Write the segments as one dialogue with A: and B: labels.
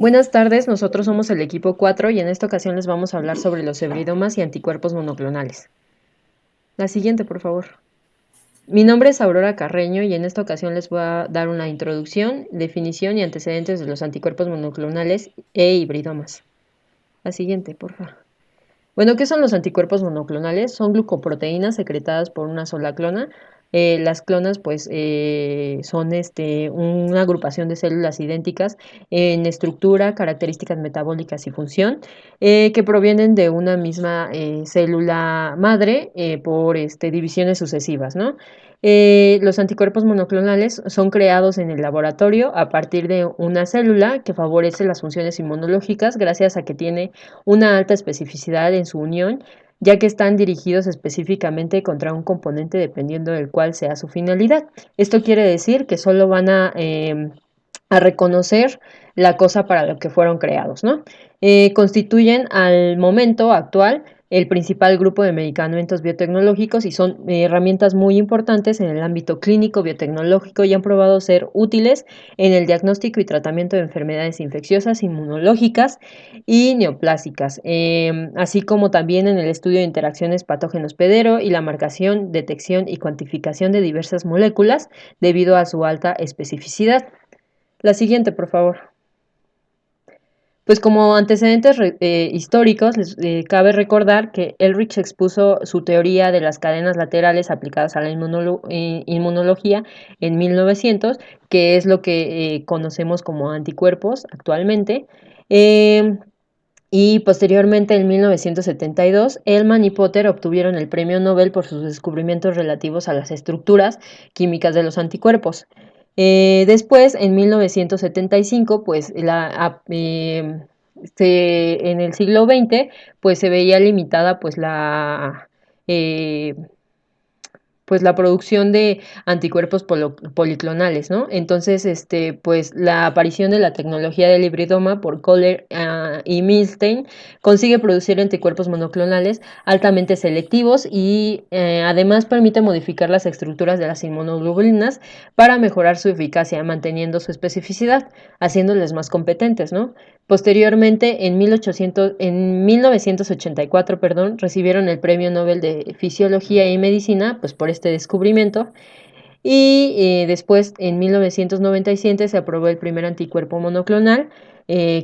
A: Buenas tardes, nosotros somos el equipo 4 y en esta ocasión les vamos a hablar sobre los hebridomas y anticuerpos monoclonales. La siguiente, por favor. Mi nombre es Aurora Carreño y en esta ocasión les voy a dar una introducción, definición y antecedentes de los anticuerpos monoclonales e hibridomas. La siguiente, por favor. Bueno, ¿qué son los anticuerpos monoclonales? Son glucoproteínas secretadas por una sola clona. Las clonas, pues, son una agrupación de células idénticas en estructura, características metabólicas y función, que provienen de una misma célula madre por divisiones sucesivas, ¿no? Los anticuerpos monoclonales son creados en el laboratorio a partir de una célula que favorece las funciones inmunológicas gracias a que tiene una alta especificidad en su unión, ya que están dirigidos específicamente contra un componente dependiendo del cual sea su finalidad. Esto quiere decir que solo van a reconocer la cosa para lo que fueron creados, ¿no? Constituyen al momento actual el principal grupo de medicamentos biotecnológicos y son herramientas muy importantes en el ámbito clínico biotecnológico y han probado ser útiles en el diagnóstico y tratamiento de enfermedades infecciosas, inmunológicas y neoplásicas, así como también en el estudio de interacciones patógenos-pedero y la marcación, detección y cuantificación de diversas moléculas debido a su alta especificidad. La siguiente, por favor. Pues como antecedentes históricos, les cabe recordar que Elrich expuso su teoría de las cadenas laterales aplicadas a la inmunología en 1900, que es lo que conocemos como anticuerpos actualmente. Y posteriormente, en 1972, Hellman y Potter obtuvieron el premio Nobel por sus descubrimientos relativos a las estructuras químicas de los anticuerpos. Después, en 1975, pues en el siglo XX, pues se veía limitada pues la producción de anticuerpos policlonales, ¿no? Entonces, pues la aparición de la tecnología del hibridoma por Kohler y Milstein consigue producir anticuerpos monoclonales altamente selectivos y además permite modificar las estructuras de las inmunoglobulinas para mejorar su eficacia, manteniendo su especificidad, haciéndoles más competentes, ¿no? Posteriormente, en 1984, perdón, recibieron el Premio Nobel de Fisiología y Medicina, pues por este descubrimiento. Y después, en 1997, se aprobó el primer anticuerpo monoclonal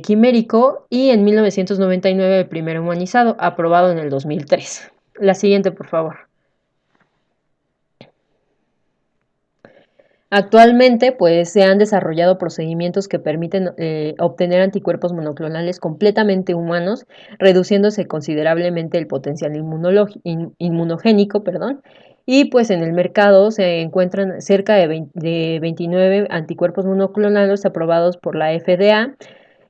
A: quimérico y en 1999 el primer humanizado, aprobado en el 2003. La siguiente, por favor. Actualmente, pues se han desarrollado procedimientos que permiten obtener anticuerpos monoclonales completamente humanos, reduciéndose considerablemente el potencial inmunogénico, perdón. Y pues en el mercado se encuentran cerca de 29 anticuerpos monoclonales aprobados por la FDA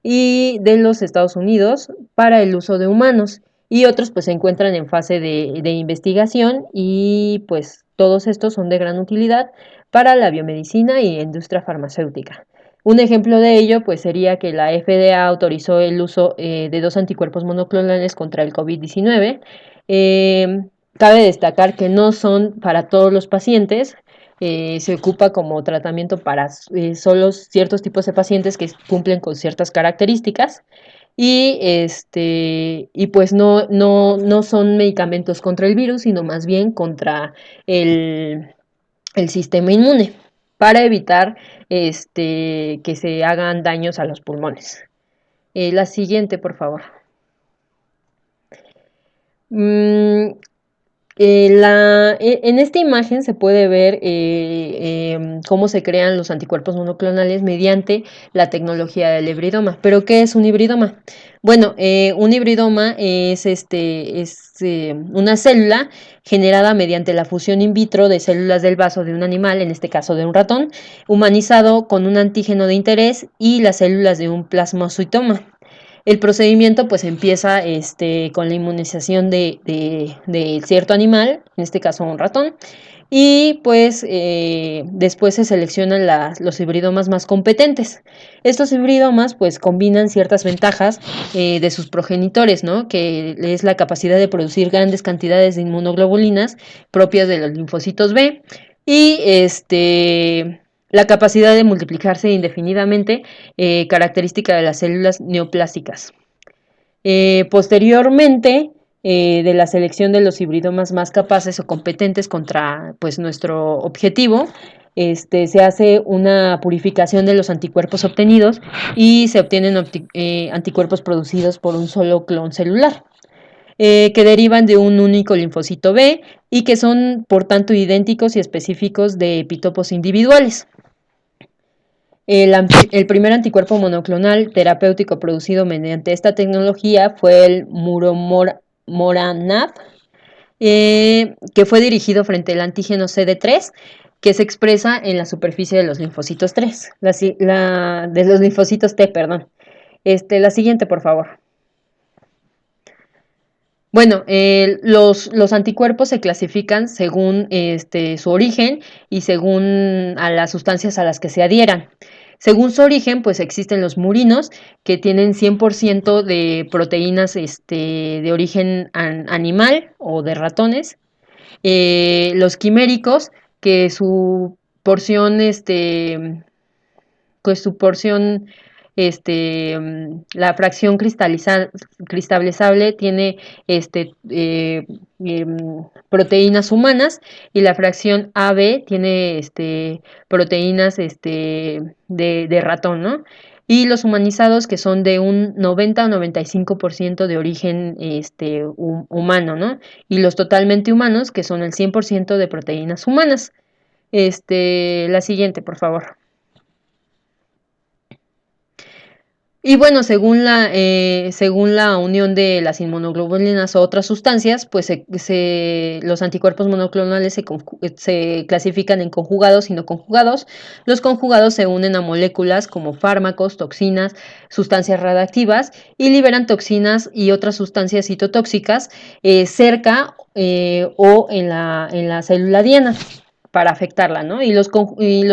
A: y de los Estados Unidos para el uso de humanos. Y otros pues se encuentran en fase de investigación y pues todos estos son de gran utilidad para la biomedicina y industria farmacéutica. Un ejemplo de ello pues sería que la FDA autorizó el uso de dos anticuerpos monoclonales contra el COVID-19. Cabe destacar que no son para todos los pacientes, se ocupa como tratamiento para solo ciertos tipos de pacientes que cumplen con ciertas características y pues no son medicamentos contra el virus, sino más bien contra el, el sistema inmune para evitar que se hagan daños a los pulmones. La siguiente, por favor. Mm, en esta imagen se puede ver cómo se crean los anticuerpos monoclonales mediante la tecnología del hibridoma. ¿Pero qué es un hibridoma? Bueno, un hibridoma es una célula generada mediante la fusión in vitro de células del vaso de un animal, en este caso de un ratón, humanizado con un antígeno de interés y las células de un plasmocitoma. El procedimiento pues empieza con la inmunización de cierto animal, en este caso un ratón, y pues después se seleccionan los hibridomas más competentes. Estos hibridomas pues combinan ciertas ventajas de sus progenitores, ¿no? Que es la capacidad de producir grandes cantidades de inmunoglobulinas propias de los linfocitos B y la capacidad de multiplicarse indefinidamente, característica de las células neoplásticas. Posteriormente, de la selección de los hibridomas más capaces o competentes contra pues, nuestro objetivo, se hace una purificación de los anticuerpos obtenidos y se obtienen anticuerpos producidos por un solo clon celular, que derivan de un único linfocito B y que son, por tanto, idénticos y específicos de epitopos individuales. El primer anticuerpo monoclonal terapéutico producido mediante esta tecnología fue el Muromoranab, que fue dirigido frente al antígeno CD3, que se expresa en la superficie de los linfocitos de los linfocitos T, perdón. La siguiente, por favor. Bueno, los anticuerpos se clasifican según su origen y según a las sustancias a las que se adhieran. Según su origen, pues existen los murinos, que tienen 100% de proteínas de origen animal o de ratones. Los quiméricos, que su porción, pues su porción, la fracción cristalizable tiene proteínas humanas, y la fracción AB tiene proteínas de ratón, ¿no? Y los humanizados, que son de un 90 o 95% de origen humano, ¿no? Y los totalmente humanos, que son el 100% de proteínas humanas. La siguiente, por favor. Y bueno, según la unión de las inmunoglobulinas o otras sustancias, pues los anticuerpos monoclonales se clasifican en conjugados y no conjugados. Los conjugados se unen a moléculas como fármacos, toxinas, sustancias radiactivas, y liberan toxinas y otras sustancias citotóxicas cerca o en la célula diana para afectarla, ¿no? Y los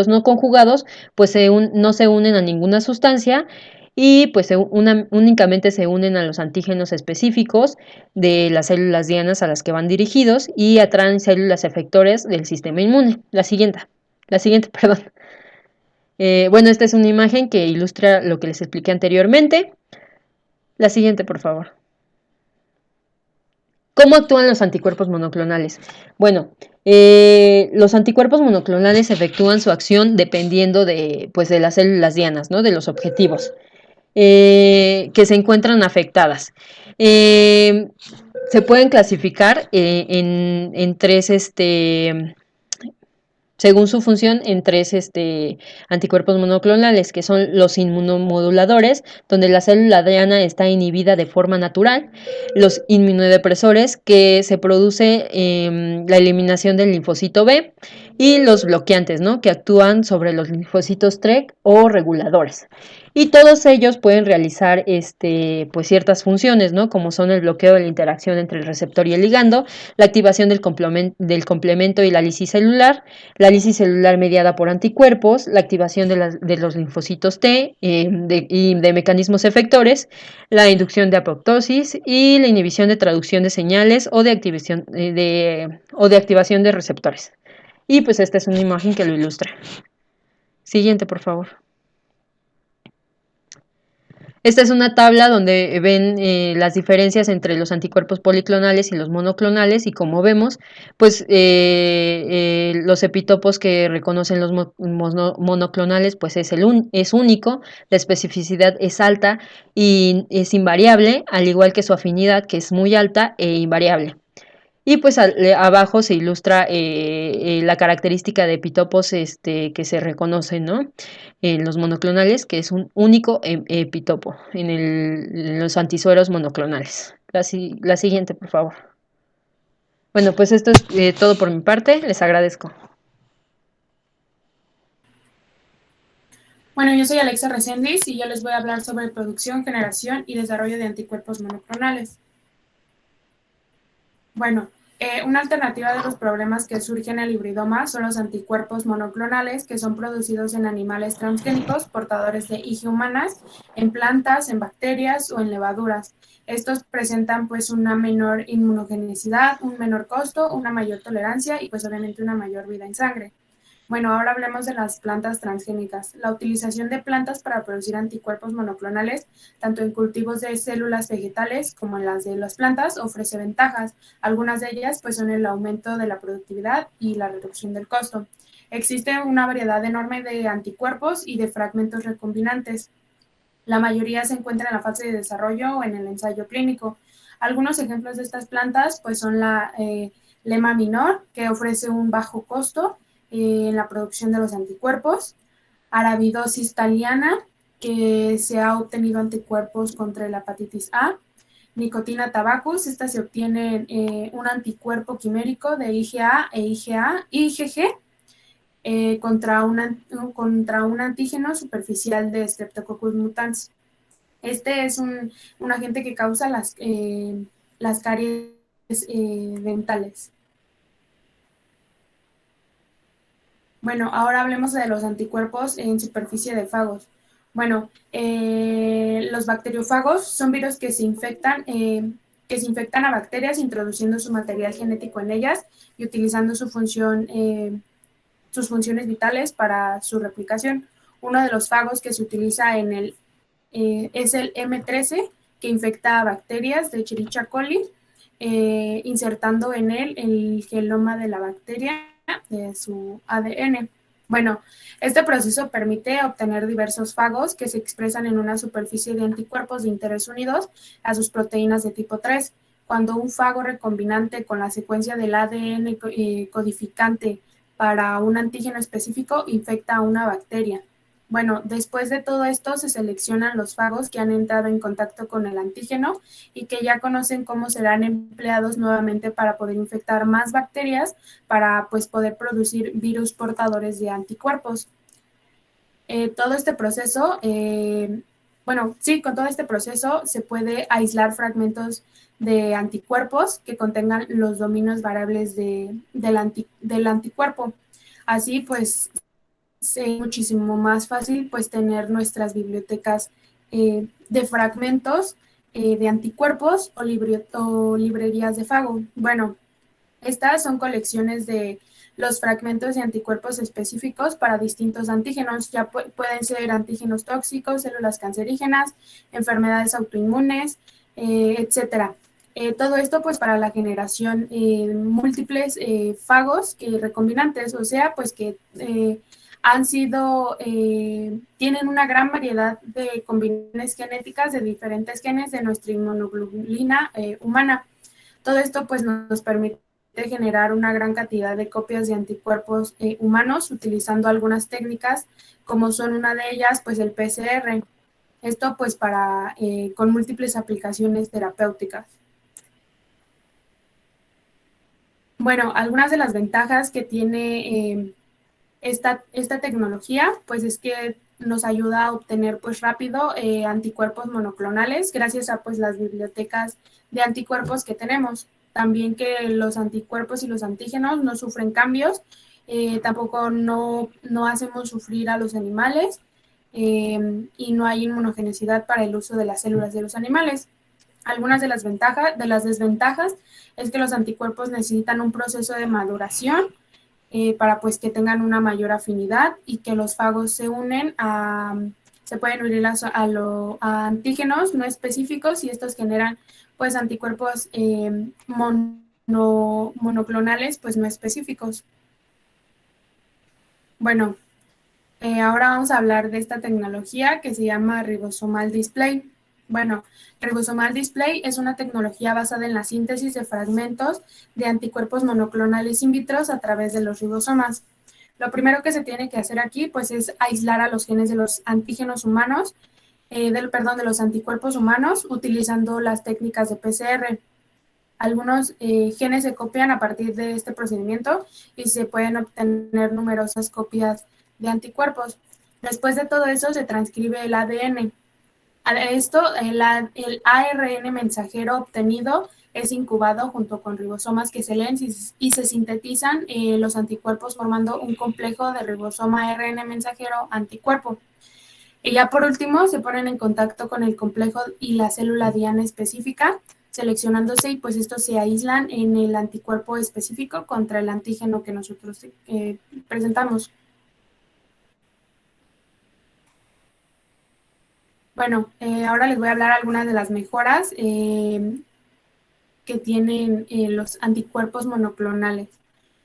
A: no conjugados pues no se unen a ninguna sustancia, y pues únicamente se unen a los antígenos específicos de las células dianas a las que van dirigidos, y atraen células efectores del sistema inmune. La siguiente, perdón. Bueno, esta es una imagen que ilustra lo que les expliqué anteriormente. La siguiente, por favor. ¿Cómo actúan los anticuerpos monoclonales? Bueno, los anticuerpos monoclonales efectúan su acción dependiendo pues, de las células dianas, ¿no? De los objetivos que se encuentran afectadas. Se pueden clasificar en tres según su función, en tres anticuerpos monoclonales, que son los inmunomoduladores, donde la célula diana está inhibida de forma natural; los inmunodepresores, que se produce la eliminación del linfocito B; y los bloqueantes, ¿no? Que actúan sobre los linfocitos T o reguladores. Y todos ellos pueden realizar pues ciertas funciones, ¿no? Como son el bloqueo de la interacción entre el receptor y el ligando, la activación del complemento y la lisis celular, la lisis celular mediada por anticuerpos, la activación de los linfocitos T y de mecanismos efectores, la inducción de apoptosis y la inhibición de traducción de señales o de activación de receptores. Y pues esta es una imagen que lo ilustra. Siguiente, por favor. Esta es una tabla donde ven las diferencias entre los anticuerpos policlonales y los monoclonales, y como vemos, pues los epitopos que reconocen los monoclonales pues es único, la especificidad es alta y es invariable, al igual que su afinidad, que es muy alta e invariable. Y pues abajo se ilustra la característica de epitopos que se reconoce, ¿no? En los monoclonales, que es un único epitopo en los antisueros monoclonales. La siguiente, por favor. Bueno, pues esto es todo por mi parte. Les agradezco.
B: Bueno, yo soy Alexa Reséndiz y yo les voy a hablar sobre producción, generación y desarrollo de anticuerpos monoclonales. Bueno, una alternativa de los problemas que surgen en el hibridoma son los anticuerpos monoclonales, que son producidos en animales transgénicos portadores de IG humanas, en plantas, en bacterias o en levaduras. Estos presentan pues una menor inmunogenicidad, un menor costo, una mayor tolerancia y pues obviamente una mayor vida en sangre. Bueno, ahora hablemos de las plantas transgénicas. La utilización de plantas para producir anticuerpos monoclonales, tanto en cultivos de células vegetales como en las de las plantas, ofrece ventajas. Algunas de ellas pues, son el aumento de la productividad y la reducción del costo. Existe una variedad enorme de anticuerpos y de fragmentos recombinantes. La mayoría se encuentra en la fase de desarrollo o en el ensayo clínico. Algunos ejemplos de estas plantas pues, son la lema minor, que ofrece un bajo costo en la producción de los anticuerpos, Arabidopsis thaliana, que se ha obtenido anticuerpos contra la hepatitis A, Nicotina tabacus, esta se obtiene un anticuerpo quimérico de IgA e IgG contra un antígeno superficial de Streptococcus mutans. Este es un agente que causa las caries dentales. Bueno, ahora hablemos de los anticuerpos en superficie de fagos. Bueno, los bacteriófagos son virus que se infectan a bacterias introduciendo su material genético en ellas y utilizando sus funciones vitales para su replicación. Uno de los fagos que se utiliza es el M13, que infecta a bacterias de Escherichia coli, insertando en él el genoma de la bacteria de su ADN. Bueno, este proceso permite obtener diversos fagos que se expresan en una superficie de anticuerpos de interés unidos a sus proteínas de tipo 3. Cuando un fago recombinante con la secuencia del ADN codificante para un antígeno específico infecta a una bacteria. Bueno, después de todo esto se seleccionan los fagos que han entrado en contacto con el antígeno y que ya conocen cómo serán empleados nuevamente para poder infectar más bacterias para pues, poder producir virus portadores de anticuerpos. Todo este proceso, con todo este proceso se puede aislar fragmentos de anticuerpos que contengan los dominios variables del anticuerpo. Así pues, es muchísimo más fácil pues tener nuestras bibliotecas de fragmentos de anticuerpos o librerías de fago. Bueno, estas son colecciones de los fragmentos de anticuerpos específicos para distintos antígenos. Ya pueden ser antígenos tóxicos, células cancerígenas, enfermedades autoinmunes, etcétera. Todo esto pues para la generación múltiples fagos recombinantes, o sea, pues que tienen una gran variedad de combinaciones genéticas de diferentes genes de nuestra inmunoglobulina humana. Todo esto pues nos permite generar una gran cantidad de copias de anticuerpos humanos utilizando algunas técnicas, como son una de ellas pues el PCR. Esto pues con múltiples aplicaciones terapéuticas. Bueno, algunas de las ventajas que tiene esta tecnología, pues es que nos ayuda a obtener pues rápido anticuerpos monoclonales gracias a pues las bibliotecas de anticuerpos que tenemos. También que los anticuerpos y los antígenos no sufren cambios, tampoco no hacemos sufrir a los animales y no hay inmunogenicidad para el uso de las células de los animales. Algunas de las desventajas es que los anticuerpos necesitan un proceso de maduración para pues que tengan una mayor afinidad y que los fagos se pueden unir a antígenos no específicos y estos generan pues anticuerpos monoclonales pues no específicos. Bueno, ahora vamos a hablar de esta tecnología que se llama ribosomal display. Bueno, ribosomal display es una tecnología basada en la síntesis de fragmentos de anticuerpos monoclonales in vitro a través de los ribosomas. Lo primero que se tiene que hacer aquí pues es aislar a los genes de los antígenos humanos, de los anticuerpos humanos utilizando las técnicas de PCR. Algunos genes se copian a partir de este procedimiento y se pueden obtener numerosas copias de anticuerpos. Después de todo eso se transcribe el ADN. El ARN mensajero obtenido es incubado junto con ribosomas que se leen y se sintetizan los anticuerpos formando un complejo de ribosoma ARN mensajero anticuerpo. Y ya por último se ponen en contacto con el complejo y la célula diana específica, seleccionándose y pues estos se aíslan en el anticuerpo específico contra el antígeno que nosotros presentamos. Bueno, ahora les voy a hablar algunas de las mejoras que tienen los anticuerpos monoclonales.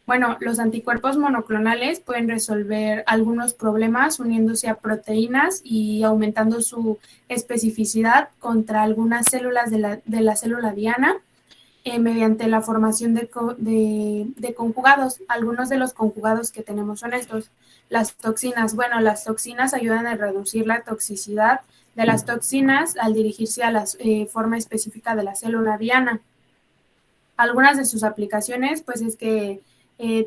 B: Bueno, los anticuerpos monoclonales pueden resolver algunos problemas uniéndose a proteínas y aumentando su especificidad contra algunas células de la célula diana mediante la formación de conjugados. Algunos de los conjugados que tenemos son estos. Las toxinas. Bueno, las toxinas ayudan a reducir la toxicidad de las toxinas al dirigirse a la forma específica de la célula diana. Algunas de sus aplicaciones, pues es que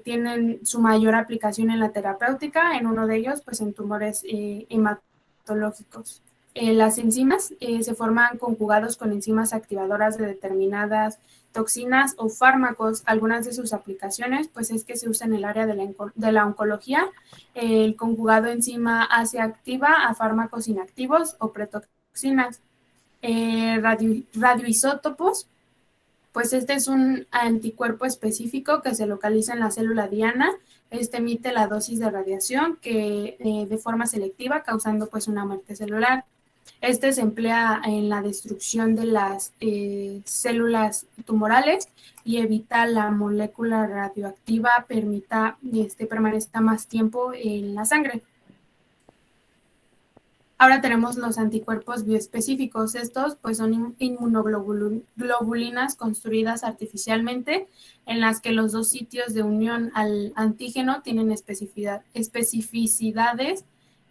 B: tienen su mayor aplicación en la terapéutica, en uno de ellos, pues en tumores hematológicos. Las enzimas se forman conjugados con enzimas activadoras de determinadas toxinas o fármacos. Algunas de sus aplicaciones, pues es que se usa en el área de la oncología. El conjugado enzima hace activa a fármacos inactivos o pretoxinas. Radioisótopos, pues este es un anticuerpo específico que se localiza en la célula diana. Este emite la dosis de radiación que de forma selectiva, causando pues una muerte celular. Este se emplea en la destrucción de las células tumorales y evita la molécula radioactiva, permita permanezca más tiempo en la sangre. Ahora tenemos los anticuerpos bioespecíficos. Estos pues son inmunoglobulinas construidas artificialmente en las que los dos sitios de unión al antígeno tienen especificidades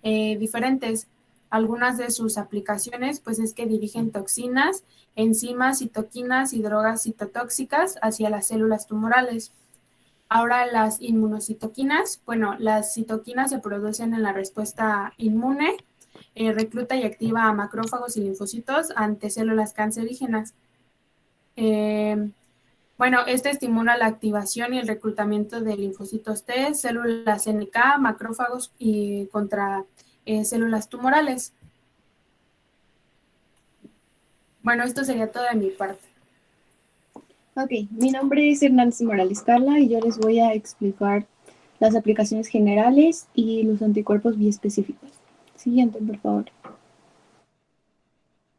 B: diferentes. Algunas de sus aplicaciones pues es que dirigen toxinas, enzimas, citoquinas y drogas citotóxicas hacia las células tumorales. Ahora las inmunocitoquinas, bueno, las citoquinas se producen en la respuesta inmune, recluta y activa a macrófagos y linfocitos ante células cancerígenas. Bueno, este estimula la activación y el reclutamiento de linfocitos T, células NK, macrófagos y contra células tumorales. Bueno, esto sería todo de mi parte.
C: Ok, mi nombre es Hernández Morales Carla y yo les voy a explicar las aplicaciones generales y los anticuerpos biespecíficos. Siguiente, por favor.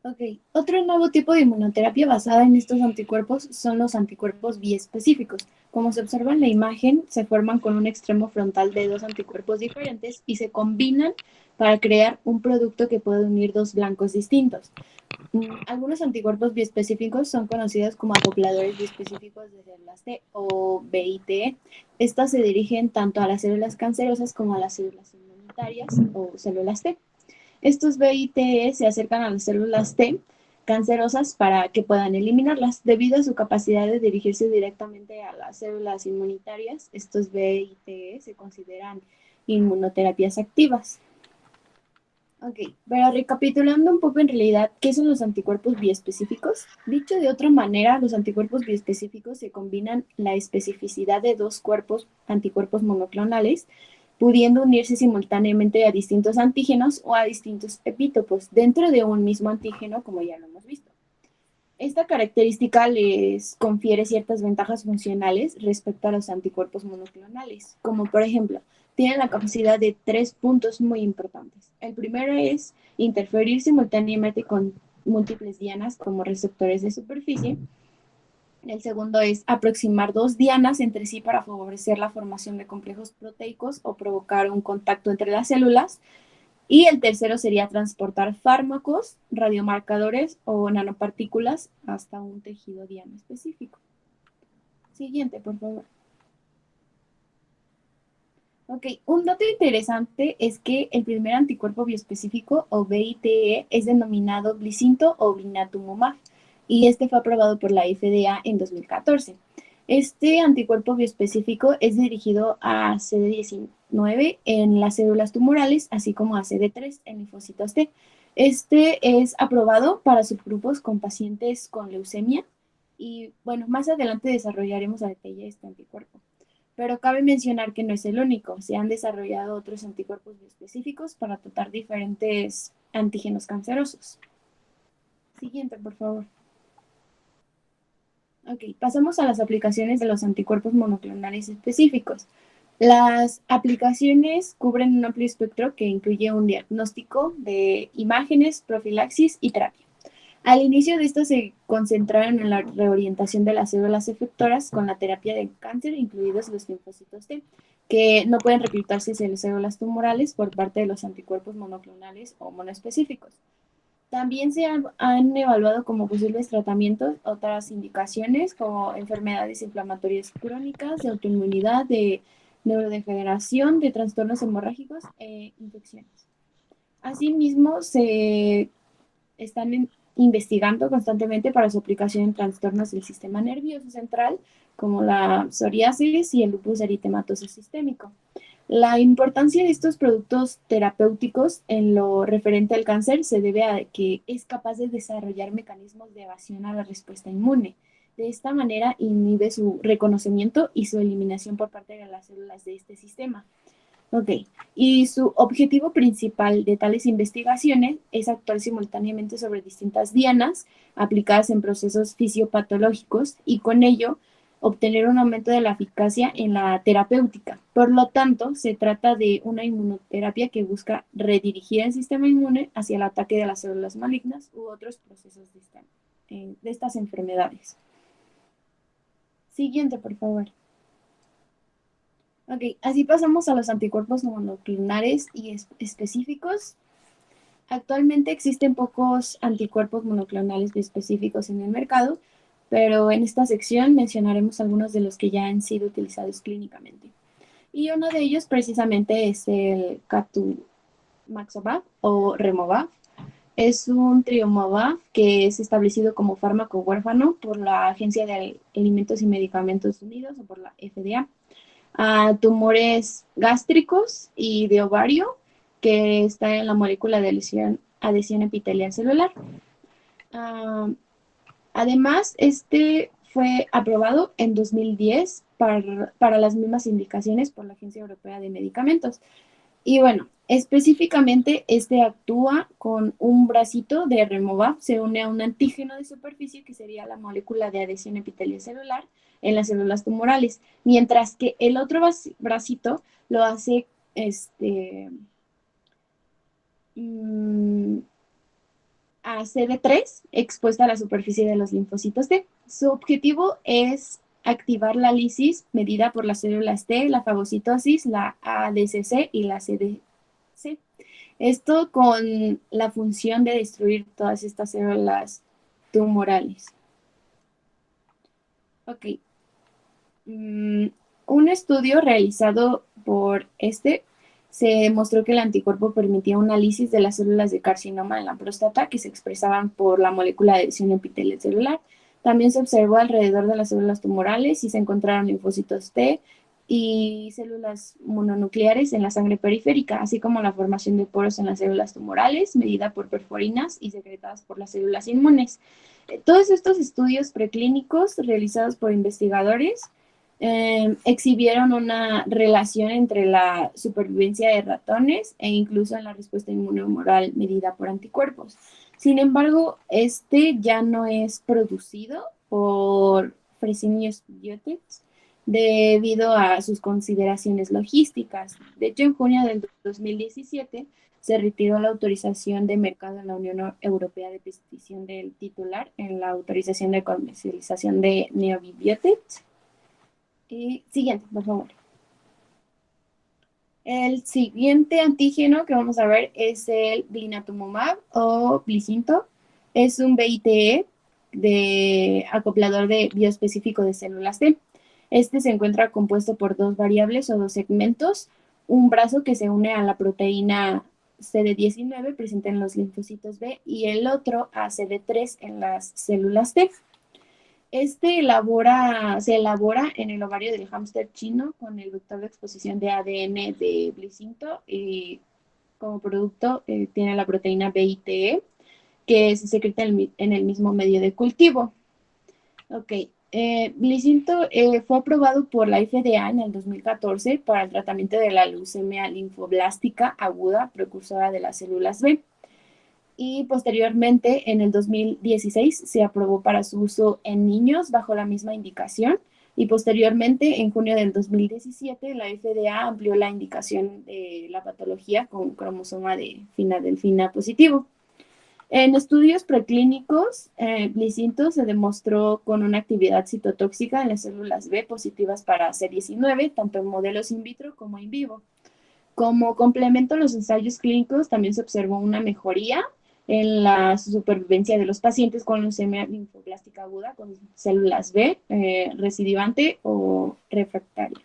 C: Ok, otro nuevo tipo de inmunoterapia basada en estos anticuerpos son los anticuerpos biespecíficos. Como se observa en la imagen, se forman con un extremo frontal de dos anticuerpos diferentes y se combinan para crear un producto que puede unir dos blancos distintos. Algunos anticuerpos biespecíficos son conocidos como acopladores biespecíficos de células T o BIT. Estas se dirigen tanto a las células cancerosas como a las células inmunitarias o células T. Estos BIT se acercan a las células T cancerosas para que puedan eliminarlas. Debido a su capacidad de dirigirse directamente a las células inmunitarias, estos BIT se consideran inmunoterapias activas. Ok, pero recapitulando un poco en realidad, ¿qué son los anticuerpos biespecíficos? Dicho de otra manera, los anticuerpos biespecíficos se combinan la especificidad de dos cuerpos anticuerpos monoclonales, pudiendo unirse simultáneamente a distintos antígenos o a distintos epítopos dentro de un mismo antígeno, como ya lo hemos visto. Esta característica les confiere ciertas ventajas funcionales respecto a los anticuerpos monoclonales, como por ejemplo, tienen la capacidad de 3 puntos muy importantes. El primero es interferir simultáneamente con múltiples dianas como receptores de superficie. El segundo es aproximar dos dianas entre sí para favorecer la formación de complejos proteicos o provocar un contacto entre las células. Y el tercero sería transportar fármacos, radiomarcadores o nanopartículas hasta un tejido diana específico. Siguiente, por favor. Ok, un dato interesante es que el primer anticuerpo bioespecífico o BITE es denominado Blicinto o blinatumomab y este fue aprobado por la FDA en 2014. Este anticuerpo bioespecífico es dirigido a CD19 en las células tumorales, así como a CD3 en linfocitos T. Este es aprobado para subgrupos con pacientes con leucemia y bueno, más adelante desarrollaremos a detalle este anticuerpo. Pero cabe mencionar que no es el único. Se han desarrollado otros anticuerpos específicos para tratar diferentes antígenos cancerosos. Siguiente, por favor. Ok, pasamos a las aplicaciones de los anticuerpos monoclonales específicos. Las aplicaciones cubren un amplio espectro que incluye un diagnóstico de imágenes, profilaxis y terapia. Al inicio de esto se concentraron en la reorientación de las células efectoras con la terapia de cáncer, incluidos los linfocitos T, que no pueden reclutarse en células tumorales por parte de los anticuerpos monoclonales o monoespecíficos. También se han evaluado como posibles tratamientos otras indicaciones como enfermedades inflamatorias crónicas, de autoinmunidad, de neurodegeneración, de trastornos hemorrágicos e infecciones. Asimismo, se están investigando constantemente para su aplicación en trastornos del sistema nervioso central, como la psoriasis y el lupus eritematoso sistémico. La importancia de estos productos terapéuticos en lo referente al cáncer se debe a que es capaz de desarrollar mecanismos de evasión a la respuesta inmune. De esta manera inhibe su reconocimiento y su eliminación por parte de las células de este sistema. Ok, y su objetivo principal de tales investigaciones es actuar simultáneamente sobre distintas dianas aplicadas en procesos fisiopatológicos y con ello obtener un aumento de la eficacia en la terapéutica. Por lo tanto, se trata de una inmunoterapia que busca redirigir el sistema inmune hacia el ataque de las células malignas u otros procesos de estas enfermedades. Siguiente, por favor. Ok, así pasamos a los anticuerpos monoclonales y específicos. Actualmente existen pocos anticuerpos monoclonales específicos en el mercado, pero en esta sección mencionaremos algunos de los que ya han sido utilizados clínicamente. Y uno de ellos precisamente es el Catumaxomab o Removab. Es un triomavab que es establecido como fármaco huérfano por la Agencia de Alimentos y Medicamentos Unidos o por la FDA. A tumores gástricos y de ovario, que está en la molécula de adhesión epitelial celular. Además, este fue aprobado en 2010 para las mismas indicaciones por la Agencia Europea de Medicamentos. Y bueno, específicamente este actúa con un bracito de Removab, se une a un antígeno de superficie que sería la molécula de adhesión epitelial celular en las células tumorales, mientras que el otro bracito lo hace a CD3 expuesta a la superficie de los linfocitos T. Su objetivo es activar la lisis medida por las células T, la fagocitosis, la ADCC y la CDC. Esto con la función de destruir todas estas células tumorales. Ok. Un estudio realizado por se demostró que el anticuerpo permitía una lisis de las células de carcinoma en la próstata que se expresaban por la molécula de adhesión epitelial celular. También se observó alrededor de las células tumorales y se encontraron linfocitos T y células mononucleares en la sangre periférica, así como la formación de poros en las células tumorales, medida por perforinas y secretadas por las células inmunes. Todos estos estudios preclínicos realizados por investigadores exhibieron una relación entre la supervivencia de ratones e incluso en la respuesta inmunohumoral medida por anticuerpos. Sin embargo, este ya no es producido por Fresenius Biotech debido a sus consideraciones logísticas. De hecho, en junio del 2017 se retiró la autorización de mercado en la Unión Europea de petición del titular en la autorización de comercialización de Neobiotech. Siguiente, por favor. El siguiente antígeno que vamos a ver es el blinatumomab o Blicinto. Es un BITE de acoplador de bioespecífico de células T. Este se encuentra compuesto por dos variables o dos segmentos, un brazo que se une a la proteína CD19 presente en los linfocitos B y el otro a CD3 en las células T. Se elabora en el ovario del hámster chino con el vector de exposición de ADN de Blicinto y como producto tiene la proteína BITE que se secreta en el mismo medio de cultivo. Ok, Blicinto fue aprobado por la FDA en el 2014 para el tratamiento de la leucemia linfoblástica aguda precursora de las células B. Y posteriormente, en el 2016, se aprobó para su uso en niños bajo la misma indicación, Y posteriormente, en junio del 2017, la FDA amplió la indicación de la patología con cromosoma de Filadelfia positivo. En estudios preclínicos, Glicinto se demostró con una actividad citotóxica en las células B positivas para C19, tanto en modelos in vitro como in vivo. Como complemento a los ensayos clínicos, también se observó una mejoría en la supervivencia de los pacientes con leucemia linfoblástica aguda con células B, recidivante o refractaria.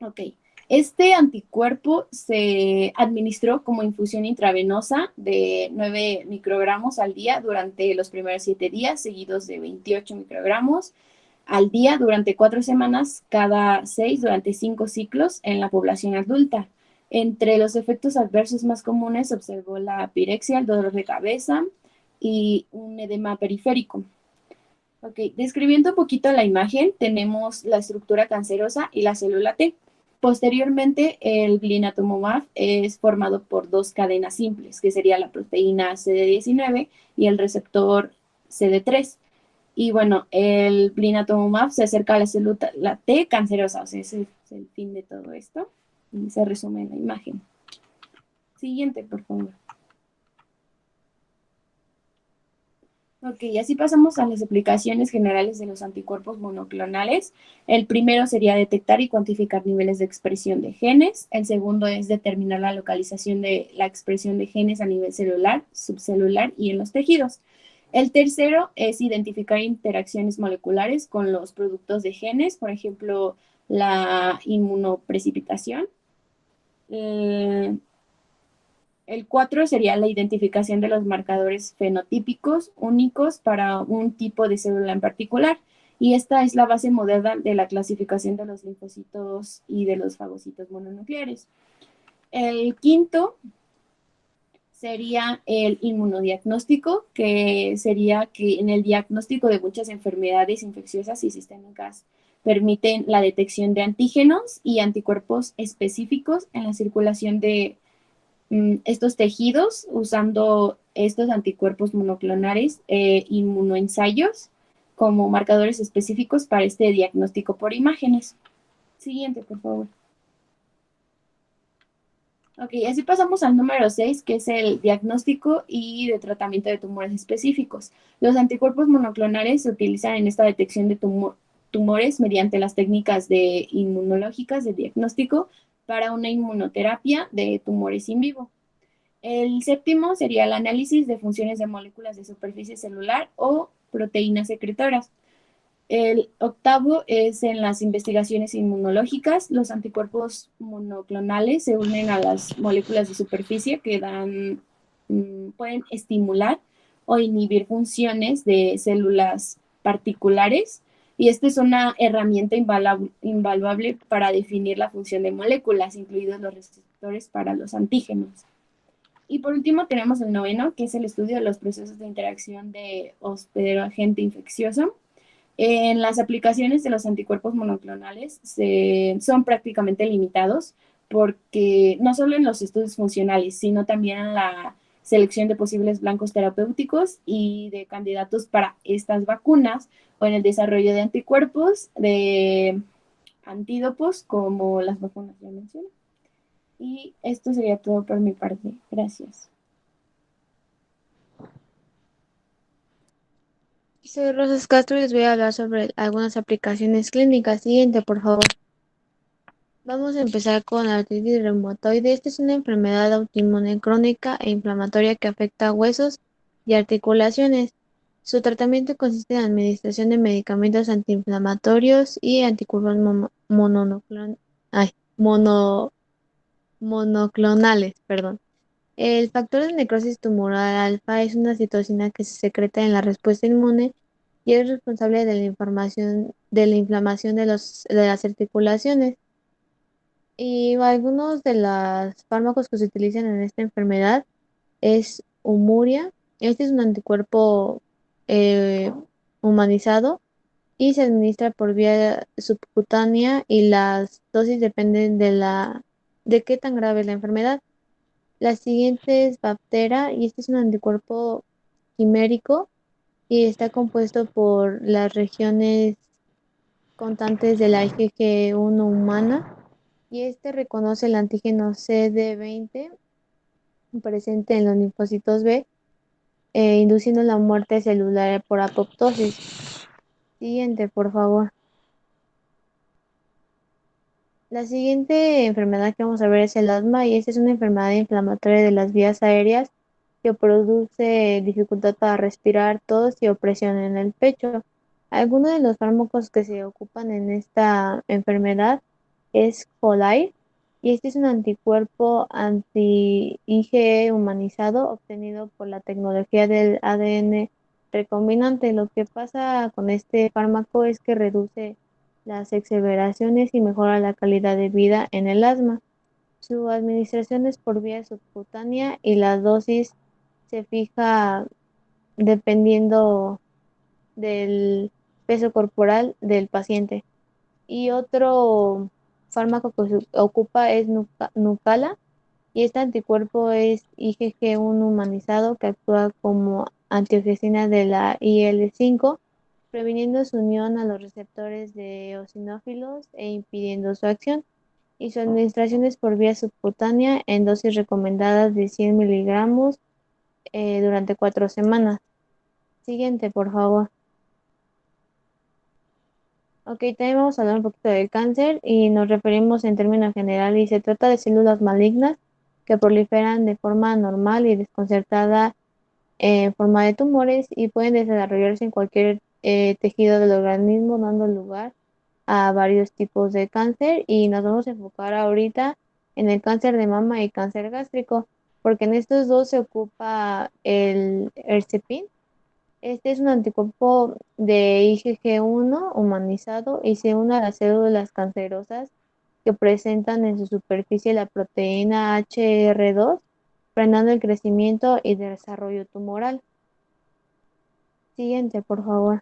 C: Ok. Este anticuerpo se administró como infusión intravenosa de 9 microgramos al día durante los primeros 7 días, seguidos de 28 microgramos al día durante 4 semanas, cada 6 durante 5 ciclos en la población adulta. Entre los efectos adversos más comunes se observó la pirexia, el dolor de cabeza y un edema periférico. Ok, describiendo un poquito la imagen, tenemos la estructura cancerosa y la célula T. Posteriormente, el blinatumomab es formado por dos cadenas simples, que sería la proteína CD19 y el receptor CD3. Y bueno, el blinatumomab se acerca a la célula la T cancerosa, o sea, ese es el fin de todo esto. Y se resume en la imagen. Siguiente, por favor. Ok, así pasamos a las aplicaciones generales de los anticuerpos monoclonales. El primero sería detectar y cuantificar niveles de expresión de genes. El segundo es determinar la localización de la expresión de genes a nivel celular, subcelular y en los tejidos. El tercero es identificar interacciones moleculares con los productos de genes, por ejemplo, la inmunoprecipitación. El 4 sería la identificación de los marcadores fenotípicos únicos para un tipo de célula en particular. Y esta es la base moderna de la clasificación de los linfocitos y de los fagocitos mononucleares. El quinto sería el inmunodiagnóstico, que sería que en el diagnóstico de muchas enfermedades infecciosas y sistémicas permiten la detección de antígenos y anticuerpos específicos en la circulación de estos tejidos usando estos anticuerpos monoclonales inmunoensayos como marcadores específicos para este diagnóstico por imágenes. Siguiente, por favor. Ok, así pasamos al número 6, que es el diagnóstico y de tratamiento de tumores específicos. Los anticuerpos monoclonales se utilizan en esta detección de tumores mediante las técnicas de inmunológicas de diagnóstico para una inmunoterapia de tumores in vivo. El séptimo sería el análisis de funciones de moléculas de superficie celular o proteínas secretoras. El octavo es en las investigaciones inmunológicas. Los anticuerpos monoclonales se unen a las moléculas de superficie que pueden estimular o inhibir funciones de células particulares. Y esta es una herramienta invaluable para definir la función de moléculas, incluidos los receptores para los antígenos. Y por último tenemos el noveno, que es el estudio de los procesos de interacción de hospedero-agente infeccioso. En las aplicaciones de los anticuerpos monoclonales son prácticamente limitados porque no solo en los estudios funcionales, sino también en la selección de posibles blancos terapéuticos y de candidatos para estas vacunas o en el desarrollo de anticuerpos, de antídopos como las vacunas ya mencioné. Y esto sería todo por mi parte. Gracias.
D: Soy Rosas Castro y les voy a hablar sobre algunas aplicaciones clínicas. Siguiente, por favor. Vamos a empezar con artritis reumatoide. Esta es una enfermedad autoinmune crónica e inflamatoria que afecta a huesos y articulaciones. Su tratamiento consiste en la administración de medicamentos antiinflamatorios y anticuerpos monoclonales, perdón. El factor de necrosis tumoral alfa es una citocina que se secreta en la respuesta inmune y es responsable de la inflamación de las articulaciones. Y algunos de los fármacos que se utilizan en esta enfermedad es Humuria. Este es un anticuerpo eh, humanizado y se administra por vía subcutánea y las dosis dependen de qué tan grave es la enfermedad. La siguiente es Bactera y este es un anticuerpo quimérico y está compuesto por las regiones constantes de la IgG1 humana y este reconoce el antígeno CD20 presente en los linfocitos B, induciendo la muerte celular por apoptosis. Siguiente, por favor. La siguiente enfermedad que vamos a ver es el asma y esta es una enfermedad inflamatoria de las vías aéreas que produce dificultad para respirar, tos y opresión en el pecho. Algunos de los fármacos que se ocupan en esta enfermedad es Xolair y este es un anticuerpo anti-IgE humanizado obtenido por la tecnología del ADN recombinante. Lo que pasa con este fármaco es que reduce las exaveraciones y mejora la calidad de vida en el asma. Su administración es por vía subcutánea y la dosis se fija dependiendo del peso corporal del paciente. Y otro fármaco que se ocupa es Nucala y este anticuerpo es IgG1 humanizado que actúa como antiofensina de la IL-5 previniendo su unión a los receptores de eosinófilos e impidiendo su acción. Y su administración es por vía subcutánea en dosis recomendadas de 100 miligramos durante 4 semanas. Siguiente, por favor. Ok, también vamos a hablar un poquito del cáncer y nos referimos en términos generales y se trata de células malignas que proliferan de forma anormal y desconcertada en forma de tumores y pueden desarrollarse en cualquier tejido del organismo, dando lugar a varios tipos de cáncer y nos vamos a enfocar ahorita en el cáncer de mama y cáncer gástrico, porque en estos dos se ocupa el Herceptin. Este es un anticuerpo de IgG1 humanizado y se une a las células cancerosas que presentan en su superficie la proteína HR2, frenando el crecimiento y desarrollo tumoral. Siguiente, por favor.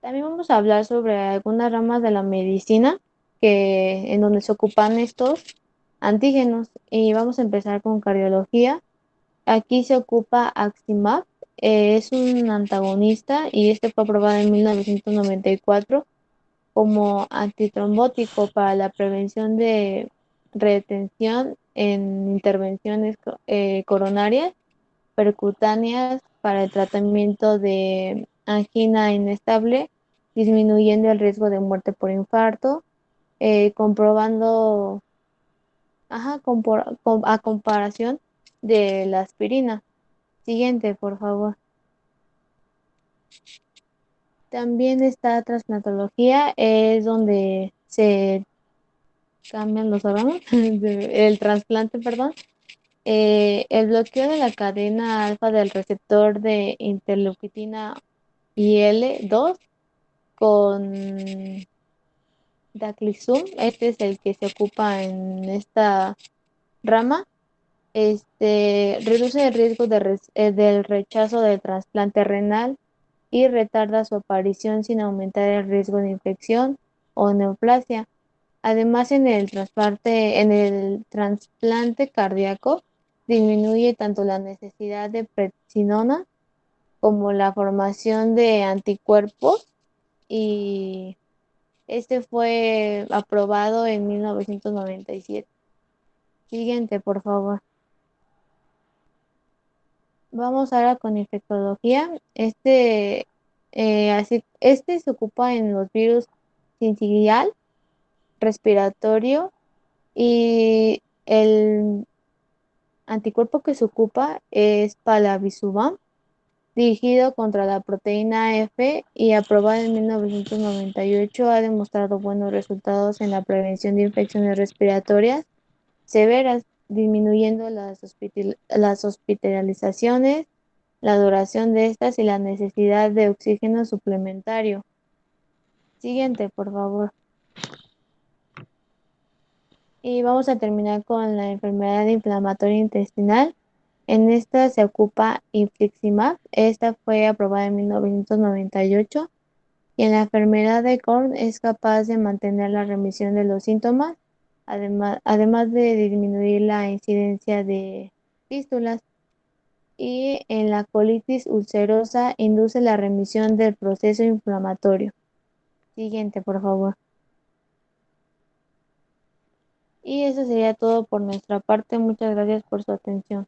D: También vamos a hablar sobre algunas ramas de la medicina en donde se ocupan estos antígenos y vamos a empezar con cardiología. Aquí se ocupa Aximab, es un antagonista y este fue aprobado en 1994 como antitrombótico para la prevención de retención en intervenciones coronarias percutáneas para el tratamiento de angina inestable, disminuyendo el riesgo de muerte por infarto, comprobando, a comparación de la aspirina. Siguiente, por favor. También está trasplantología, es donde se cambian los órganos, el trasplante, perdón. El bloqueo de la cadena alfa del receptor de interleucitina IL-2 con Daclizum, este es el que se ocupa en esta rama. Reduce el riesgo del rechazo del trasplante renal y retarda su aparición sin aumentar el riesgo de infección o neoplasia. Además, en el trasplante cardíaco disminuye tanto la necesidad de prednisona como la formación de anticuerpos y este fue aprobado en 1997. Siguiente, por favor. Vamos ahora con infectología. Este se ocupa en los virus sincicial, respiratorio y el anticuerpo que se ocupa es Palivizumab, dirigido contra la proteína F y aprobado en 1998, ha demostrado buenos resultados en la prevención de infecciones respiratorias severas, disminuyendo las hospitalizaciones, la duración de estas y la necesidad de oxígeno suplementario. Siguiente, por favor. Y vamos a terminar con la enfermedad inflamatoria intestinal. En esta se ocupa Infliximab. Esta fue aprobada en 1998 y en la enfermedad de Crohn es capaz de mantener la remisión de los síntomas, además de disminuir la incidencia de fístulas. y en la colitis ulcerosa induce la remisión del proceso inflamatorio. Siguiente, por favor. Y eso sería todo por nuestra parte. Muchas gracias por su atención.